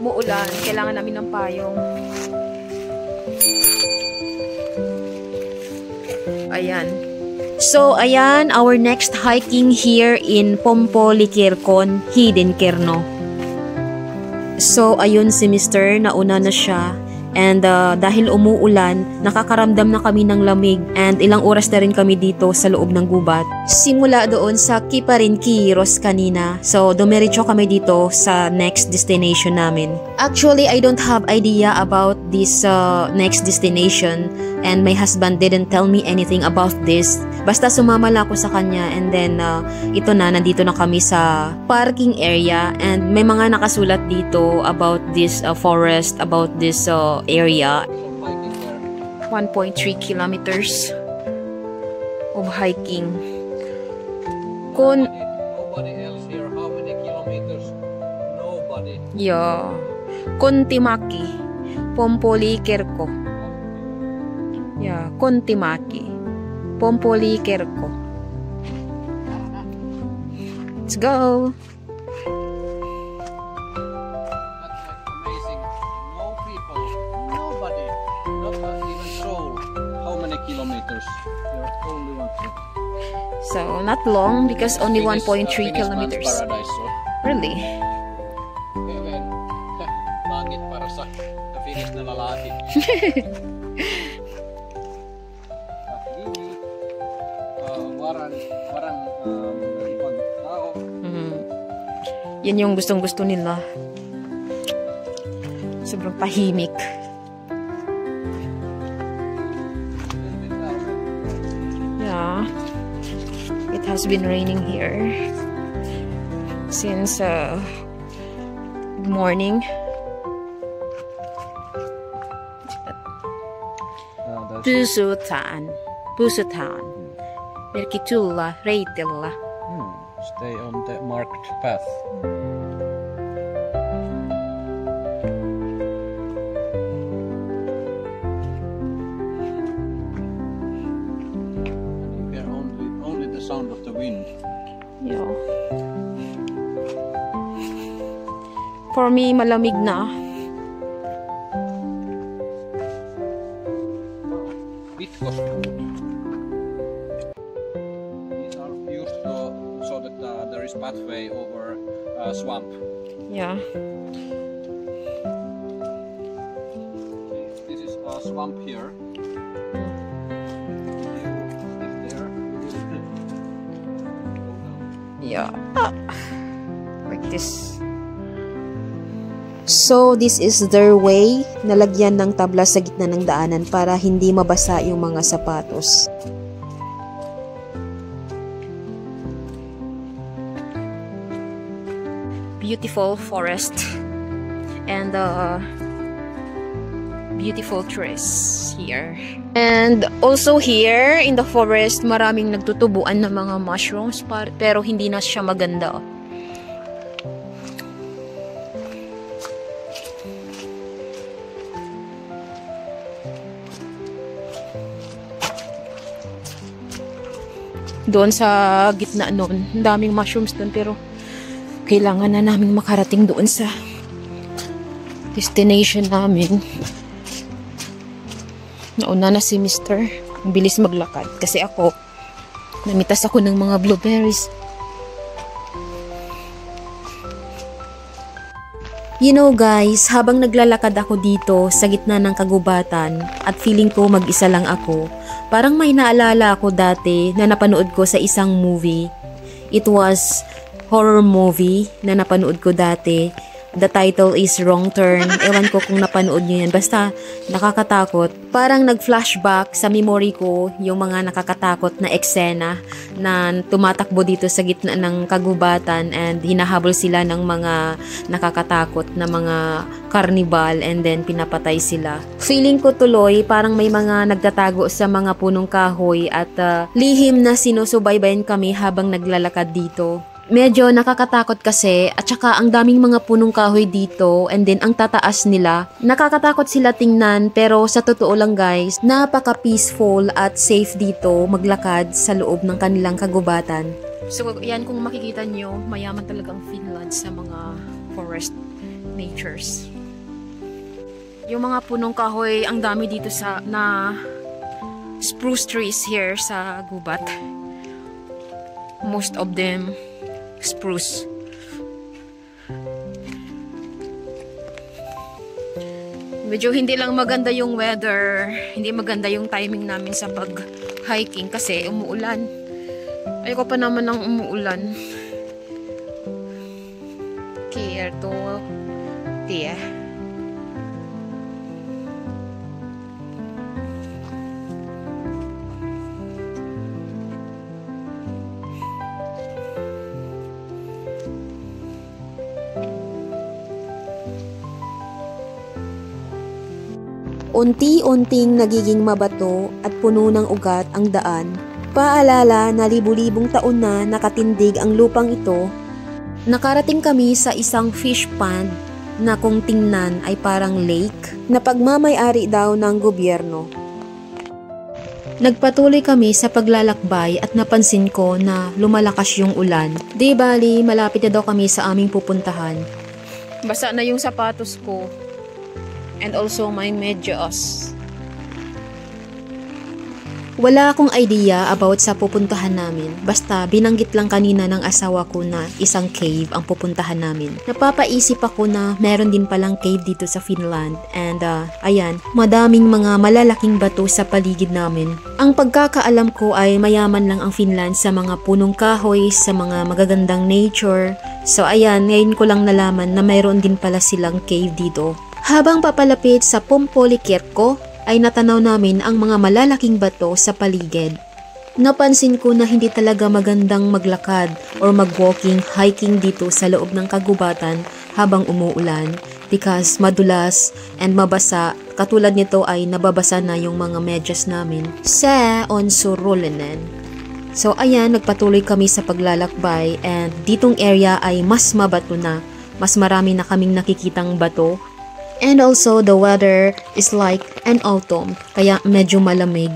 Muulan, kailangan namin ng payong. Ayan. So, ayan, our next hiking here in Pompolikirkon, Hidden Kerno. So, ayun si Mr. Nauna na siya. And dahil umuulan, nakakaramdam na kami ng lamig and ilang oras na rin kami dito sa loob ng gubat. Simula doon sa Kiparinkiros kanina. So dumiretso kami dito sa next destination namin. Actually, I don't have idea about this next destination and my husband didn't tell me anything about this. Basta sumama lang ako sa kanya and then ito na, nandito na kami sa parking area and may mga nakasulat dito about this forest, about this area. 1.3 kilometers of hiking. Nobody else here. How many kilometers? Nobody. Yeah. Kontimaki. Pompolikirko. Yeah, Kontimaki. Pompolikirko. Let's go. Kilometers. There are only 1 So not long because only 1.3 kilometers. Paradise, so. Really? Even langit para sa Phoenix na lalaki. Warang ibang tao. Yan yung gustong-gusto nila. Sobrang tahimik. It has been raining here since morning. Pusutan, Merkitulla, Reitilla. Stay on the marked path. Sound of the wind. Yeah. For me, malamig na. Pitkos food. These are used so that there is pathway over swamp. Yeah. This is a swamp here. Yeah. Like this. So, this is their way. Nalagyan ng tabla sa gitna ng daanan para hindi mabasa yung mga sapatos. Beautiful forest. And beautiful trees here. And also here in the forest, maraming nagtutubuan ng mga mushrooms pero hindi na siya maganda. Doon sa gitna noon, daming mushrooms doon pero kailangan na naming makarating doon sa destination namin. Nauna na si Mr. Ang bilis maglakad. Kasi ako, namitas ako ng mga blueberries. You know guys, habang naglalakad ako dito sa gitna ng kagubatan at feeling ko mag-isa lang ako, parang may naalala ako dati na napanood ko sa isang movie. It was horror movie na napanood ko dati. The title is Wrong Turn. Ewan ko kung napanood nyo yan. Basta nakakatakot. Parang nag-flashback sa memory ko yung mga nakakatakot na eksena na tumatakbo dito sa gitna ng kagubatan and hinahabol sila ng mga nakakatakot na mga carnival and then pinapatay sila. Feeling ko tuloy parang may mga nagtatago sa mga punong kahoy at lihim na sinusubaybayan kami habang naglalakad dito. Medyo nakakatakot kasi at saka ang daming mga punong kahoy dito and then ang tataas nila. Nakakatakot sila tingnan pero sa totoo lang guys, napaka-peaceful at safe dito maglakad sa loob ng kanilang kagubatan. So yan kung makikita nyo, mayaman talagang Finland sa mga forest natures. Yung mga punong kahoy, ang dami dito sa na spruce trees here sa gubat. Most of them spruce. Medyo hindi lang maganda yung weather, hindi maganda yung timing namin sa pag-hiking kasi umuulan. Ayoko pa naman ng umuulan. Care to tiya. Unti-unting nagiging mabato at puno ng ugat ang daan. Paalala na libu-libong taon na nakatindig ang lupang ito. Nakarating kami sa isang fish pond na kung tingnan ay parang lake na pagmamay-ari daw ng gobyerno. Nagpatuloy kami sa paglalakbay at napansin ko na lumalakas yung ulan. Di bali, malapit na daw kami sa aming pupuntahan. Basa na yung sapatos ko. And also my medyas. Wala akong idea about sa pupuntahan namin. Basta binanggit lang kanina ng asawa ko na isang cave ang pupuntahan namin. Napapaisip ako na meron din palang cave dito sa Finland. And ayan, madaming mga malalaking bato sa paligid namin. Ang pagkakaalam ko ay mayaman lang ang Finland sa mga punong kahoy, sa mga magagandang nature. So ayan, ngayon ko lang nalaman na mayroon din pala silang cave dito. Habang papalapit sa Pompolikirko, ay natanaw namin ang mga malalaking bato sa paligid. Napansin ko na hindi talaga magandang maglakad or mag-walking, hiking dito sa loob ng kagubatan habang umuulan because madulas and mabasa. Katulad nito ay nababasa na yung mga medyas namin sa Onsurulinen. So ayan, nagpatuloy kami sa paglalakbay and ditong area ay mas mabato na. Mas marami na kaming nakikitang bato. And also, the weather is like an autumn, kaya medyo malamig.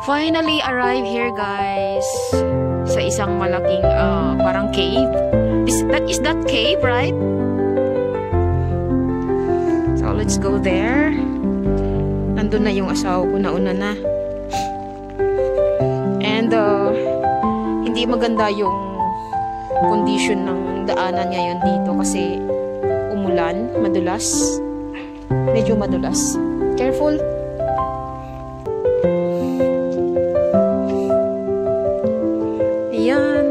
Finally arrive here, guys, sa isang malaking parang cave. Is that cave, right? So let's go there. Nandun na yung asawa ko, nauna na. And hindi maganda yung condition ng daanan ngayon dito kasi umulan, madulas. Medyo madulas. Careful. Ayan.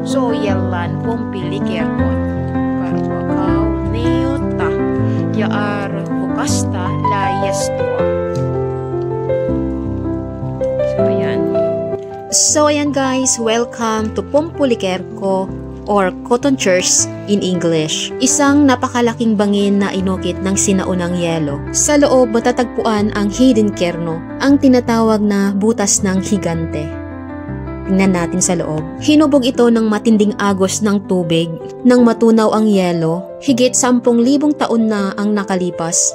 So, yalan Pompolikirko. Yaar Bukasta Layestua. So ayan guys, welcome to Pompolikirko or Cotton Church in English. Isang napakalaking bangin na inukit ng sinaunang yelo. Sa loob matatagpuan ang hidden kerno, ang tinatawag na butas ng higante. Tingnan natin sa loob. Hinubog ito ng matinding agos ng tubig. Nang matunaw ang yelo, higit 10,000 taon na ang nakalipas.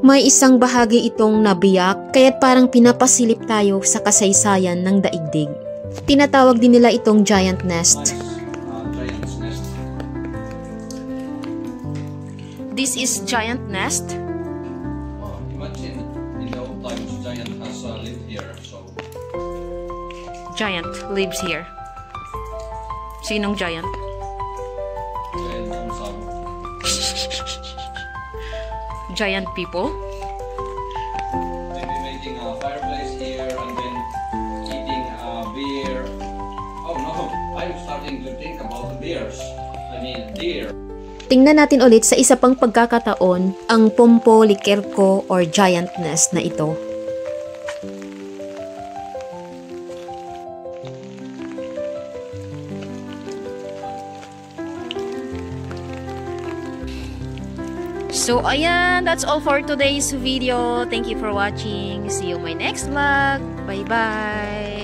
May isang bahagi itong nabiyak, kaya't parang pinapasilip tayo sa kasaysayan ng daigdig. Tinatawag din nila itong giant nest. Giant's nest. This is giant nest. Oh, imagine in the old times giant has lived here. So Giant lives here. Sinong giant? giant Kamsabu. Giant people? Maybe making a fireplace here and then eating beer. Oh no, I'm starting to think about the beers. I mean deer. Tingnan natin ulit sa isa pang pagkakataon ang Pompolikirko or giant nest na ito. So ayan, that's all for today's video. Thank you for watching. See you in my next vlog. Bye bye.